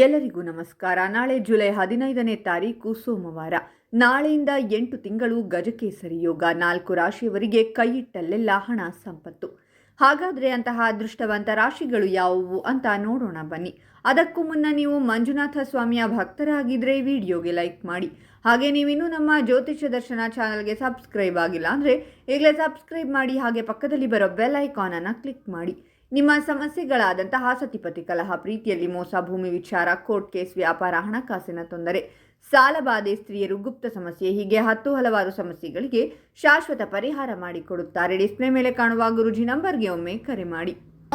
ಎಲ್ಲರಿಗೂ ನಮಸ್ಕಾರ. ನಾಳೆ ಜುಲೈ 15ನೇ ತಾರೀಕು ಸೋಮವಾರ. ನಾಳೆಯಿಂದ 8 ತಿಂಗಳು ಗಜಕೇಸರಿ ಯೋಗ. 4 ರಾಶಿಯವರಿಗೆ ಕೈಯಿಟ್ಟಲ್ಲೆಲ್ಲ ಹಣ ಸಂಪತ್ತು. ಹಾಗಾದರೆ ಅಂತಹ ಅದೃಷ್ಟವಂತ ರಾಶಿಗಳು ಯಾವುವು ಅಂತ ನೋಡೋಣ ಬನ್ನಿ. ಅದಕ್ಕೂ ಮುನ್ನ ನೀವು ಮಂಜುನಾಥ ಸ್ವಾಮಿಯ ಭಕ್ತರಾಗಿದ್ದರೆ ವಿಡಿಯೋಗೆ ಲೈಕ್ ಮಾಡಿ. ಹಾಗೆ ನೀವಿನ್ನೂ ನಮ್ಮ ಜ್ಯೋತಿಷ್ಯ ದರ್ಶನ ಚಾನಲ್ಗೆ ಸಬ್ಸ್ಕ್ರೈಬ್ ಆಗಿಲ್ಲ ಅಂದರೆ ಈಗಲೇ ಸಬ್ಸ್ಕ್ರೈಬ್ ಮಾಡಿ. ಹಾಗೆ ಪಕ್ಕದಲ್ಲಿ ಬರೋ ಬೆಲ್ ಐಕಾನನ್ನು ಕ್ಲಿಕ್ ಮಾಡಿ. ನಿಮ್ಮ ಸಮಸ್ಯೆಗಳಾದಂತಹ ಸತಿಪತಿ ಕಲಹ, ಪ್ರೀತಿಯಲ್ಲಿ ಮೋಸ, ಭೂಮಿ ವಿಚಾರ, ಕೋರ್ಟ್ ಕೇಸ್, ವ್ಯಾಪಾರ, ಹಣಕಾಸಿನ ತೊಂದರೆ, ಸಾಲಬಾಧೆ, ಸ್ತ್ರೀಯರು, ಗುಪ್ತ ಸಮಸ್ಯೆ, ಹೀಗೆ ಹಲವಾರು ಸಮಸ್ಯೆಗಳಿಗೆ ಶಾಶ್ವತ ಪರಿಹಾರ ಮಾಡಿಕೊಡುತ್ತಾರೆ. ಡಿಸ್ಪ್ಲೇ ಮೇಲೆ ಕಾಣುವ ಗುರುಜಿ ನಂಬರ್ಗೆ ಒಮ್ಮೆ ಕರೆ ಮಾಡಿ.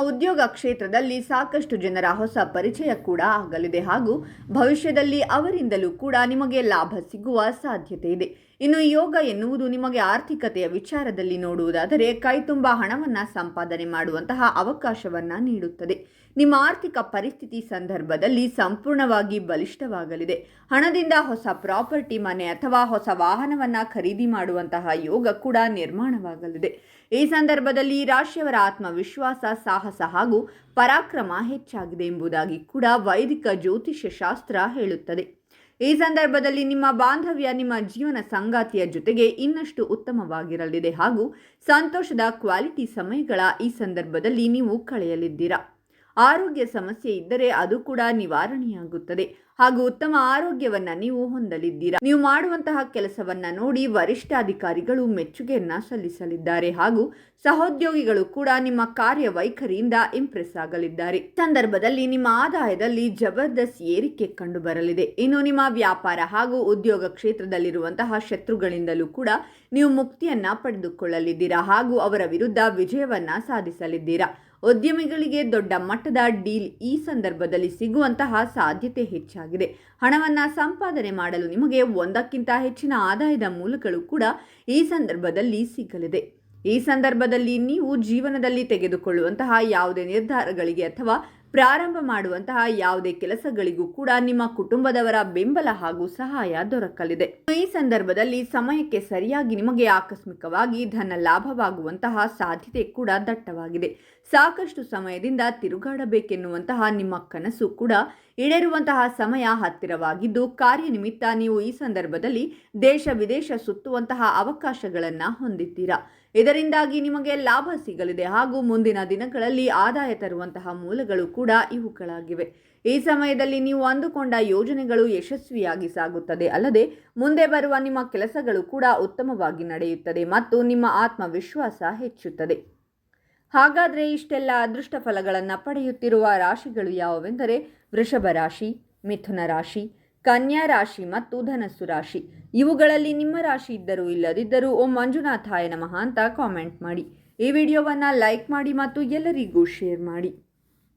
ಉದ್ಯೋಗ ಕ್ಷೇತ್ರದಲ್ಲಿ ಸಾಕಷ್ಟು ಜನರ ಹೊಸ ಪರಿಚಯ ಕೂಡ ಆಗಲಿದೆ ಹಾಗೂ ಭವಿಷ್ಯದಲ್ಲಿ ಅವರಿಂದಲೂ ಕೂಡ ನಿಮಗೆ ಲಾಭ ಸಿಗುವ ಸಾಧ್ಯತೆ ಇದೆ. ಇನ್ನು ಯೋಗ ಎನ್ನುವುದು ನಿಮಗೆ ಆರ್ಥಿಕತೆಯ ವಿಚಾರದಲ್ಲಿ ನೋಡುವುದಾದರೆ ಕೈತುಂಬ ಹಣವನ್ನು ಸಂಪಾದನೆ ಮಾಡುವಂತಹ ಅವಕಾಶವನ್ನು ನೀಡುತ್ತದೆ. ನಿಮ್ಮ ಆರ್ಥಿಕ ಪರಿಸ್ಥಿತಿ ಸಂದರ್ಭದಲ್ಲಿ ಸಂಪೂರ್ಣವಾಗಿ ಬಲಿಷ್ಠವಾಗಲಿದೆ. ಹಣದಿಂದ ಹೊಸ ಪ್ರಾಪರ್ಟಿ, ಮನೆ ಅಥವಾ ಹೊಸ ವಾಹನವನ್ನು ಖರೀದಿ ಮಾಡುವಂತಹ ಯೋಗ ಕೂಡ ನಿರ್ಮಾಣವಾಗಲಿದೆ. ಈ ಸಂದರ್ಭದಲ್ಲಿ ರಾಶಿಯವರ ಆತ್ಮವಿಶ್ವಾಸ, ಸಾಹಸ ಹಾಗೂ ಪರಾಕ್ರಮ ಹೆಚ್ಚಾಗಿದೆ ಎಂಬುದಾಗಿ ಕೂಡ ವೈದಿಕ ಜ್ಯೋತಿಷ್ಯ ಶಾಸ್ತ್ರ ಹೇಳುತ್ತದೆ. ಈ ಸಂದರ್ಭದಲ್ಲಿ ನಿಮ್ಮ ಬಾಂಧವ್ಯ ನಿಮ್ಮ ಜೀವನ ಸಂಗಾತಿಯ ಜೊತೆಗೆ ಇನ್ನಷ್ಟು ಉತ್ತಮವಾಗಿರಲಿದೆ ಹಾಗೂ ಸಂತೋಷದ ಕ್ವಾಲಿಟಿ ಸಮಯಗಳ ಈ ಸಂದರ್ಭದಲ್ಲಿ ನೀವು ಕಳೆಯಲಿದ್ದೀರಾ. ಆರೋಗ್ಯ ಸಮಸ್ಯೆ ಇದ್ದರೆ ಅದು ಕೂಡ ನಿವಾರಣೆಯಾಗುತ್ತದೆ ಹಾಗೂ ಉತ್ತಮ ಆರೋಗ್ಯವನ್ನು ನೀವು ಹೊಂದಲಿದ್ದೀರಾ. ನೀವು ಮಾಡುವಂತಹ ಕೆಲಸವನ್ನ ನೋಡಿ ವರಿಷ್ಠಾಧಿಕಾರಿಗಳು ಮೆಚ್ಚುಗೆಯನ್ನ ಸಲ್ಲಿಸಲಿದ್ದಾರೆ ಹಾಗೂ ಸಹೋದ್ಯೋಗಿಗಳು ಕೂಡ ನಿಮ್ಮ ಕಾರ್ಯವೈಖರಿಯಿಂದ ಇಂಪ್ರೆಸ್ ಆಗಲಿದ್ದಾರೆ. ಸಂದರ್ಭದಲ್ಲಿ ನಿಮ್ಮ ಆದಾಯದಲ್ಲಿ ಜಬರ್ದಸ್ತ್ ಏರಿಕೆ ಕಂಡು ಬರಲಿದೆ. ಇನ್ನು ನಿಮ್ಮ ವ್ಯಾಪಾರ ಹಾಗೂ ಉದ್ಯೋಗ ಕ್ಷೇತ್ರದಲ್ಲಿರುವಂತಹ ಶತ್ರುಗಳಿಂದಲೂ ಕೂಡ ನೀವು ಮುಕ್ತಿಯನ್ನ ಪಡೆದುಕೊಳ್ಳಲಿದ್ದೀರಾ ಹಾಗೂ ಅವರ ವಿರುದ್ಧ ವಿಜಯವನ್ನ ಸಾಧಿಸಲಿದ್ದೀರಾ. ಉದ್ಯಮಿಗಳಿಗೆ ದೊಡ್ಡ ಮಟ್ಟದ ಡೀಲ್ ಈ ಸಂದರ್ಭದಲ್ಲಿ ಸಿಗುವಂತಹ ಸಾಧ್ಯತೆ ಹೆಚ್ಚಾಗಿದೆ. ಹಣವನ್ನು ಸಂಪಾದನೆ ಮಾಡಲು ನಿಮಗೆ ಒಂದಕ್ಕಿಂತ ಹೆಚ್ಚಿನ ಆದಾಯದ ಮೂಲಗಳು ಕೂಡ ಈ ಸಂದರ್ಭದಲ್ಲಿ ಸಿಗಲಿದೆ. ಈ ಸಂದರ್ಭದಲ್ಲಿ ನೀವು ಜೀವನದಲ್ಲಿ ತೆಗೆದುಕೊಳ್ಳುವಂತಹ ಯಾವುದೇ ನಿರ್ಧಾರಗಳಿಗೆ ಅಥವಾ ಪ್ರಾರಂಭ ಮಾಡುವಂತಹ ಯಾವುದೇ ಕೆಲಸಗಳಿಗೂ ಕೂಡ ನಿಮ್ಮ ಕುಟುಂಬದವರ ಬೆಂಬಲ ಹಾಗೂ ಸಹಾಯ ದೊರಕಲಿದೆ. ಈ ಸಂದರ್ಭದಲ್ಲಿ ಸಮಯಕ್ಕೆ ಸರಿಯಾಗಿ ನಿಮಗೆ ಆಕಸ್ಮಿಕವಾಗಿ ಧನ ಲಾಭವಾಗುವಂತಹ ಸಾಧ್ಯತೆ ಕೂಡ ದಟ್ಟವಾಗಿದೆ. ಸಾಕಷ್ಟು ಸಮಯದಿಂದ ತಿರುಗಾಡಬೇಕೆನ್ನುವಂತಹ ನಿಮ್ಮ ಕನಸು ಕೂಡ ಈಡೇರುವಂತಹ ಸಮಯ ಹತ್ತಿರವಾಗಿದ್ದು, ಕಾರ್ಯನಿಮಿತ್ತ ನೀವು ಈ ಸಂದರ್ಭದಲ್ಲಿ ದೇಶ ವಿದೇಶ ಸುತ್ತುವಂತಹ ಅವಕಾಶಗಳನ್ನು ಹೊಂದಿದ್ದೀರಾ. ಇದರಿಂದಾಗಿ ನಿಮಗೆ ಲಾಭ ಸಿಗಲಿದೆ ಹಾಗೂ ಮುಂದಿನ ದಿನಗಳಲ್ಲಿ ಆದಾಯ ತರುವಂತಹ ಮೂಲಗಳು ಕೂಡ ಇವುಗಳಾಗಿವೆ. ಈ ಸಮಯದಲ್ಲಿ ನೀವು ಅಂದುಕೊಂಡ ಯೋಜನೆಗಳು ಯಶಸ್ವಿಯಾಗಿ ಸಾಗುತ್ತದೆ. ಅಲ್ಲದೆ ಮುಂದೆ ಬರುವ ನಿಮ್ಮ ಕೆಲಸಗಳು ಕೂಡ ಉತ್ತಮವಾಗಿ ನಡೆಯುತ್ತದೆ ಮತ್ತು ನಿಮ್ಮ ಆತ್ಮವಿಶ್ವಾಸ ಹೆಚ್ಚುತ್ತದೆ. ಹಾಗಾದರೆ ಇಷ್ಟೆಲ್ಲ ಅದೃಷ್ಟ ಫಲಗಳನ್ನು ಪಡೆಯುತ್ತಿರುವ ರಾಶಿಗಳು ಯಾವುವೆಂದರೆ ವೃಷಭ ರಾಶಿ, ಮಿಥುನ ರಾಶಿ, ಕನ್ಯಾ ರಾಶಿ ಮತ್ತು ಧನಸ್ಸು ರಾಶಿ. ಇವುಗಳಲ್ಲಿ ನಿಮ್ಮ ರಾಶಿ ಇದ್ದರೂ ಇಲ್ಲದಿದ್ದರೂ ಓಂ ಮಂಜುನಾಥಾಯ ನಮಃ ಅಂತ ಕಾಮೆಂಟ್ ಮಾಡಿ. ಈ ವಿಡಿಯೋವನ್ನು ಲೈಕ್ ಮಾಡಿ ಮತ್ತು ಎಲ್ಲರಿಗೂ ಶೇರ್ ಮಾಡಿ.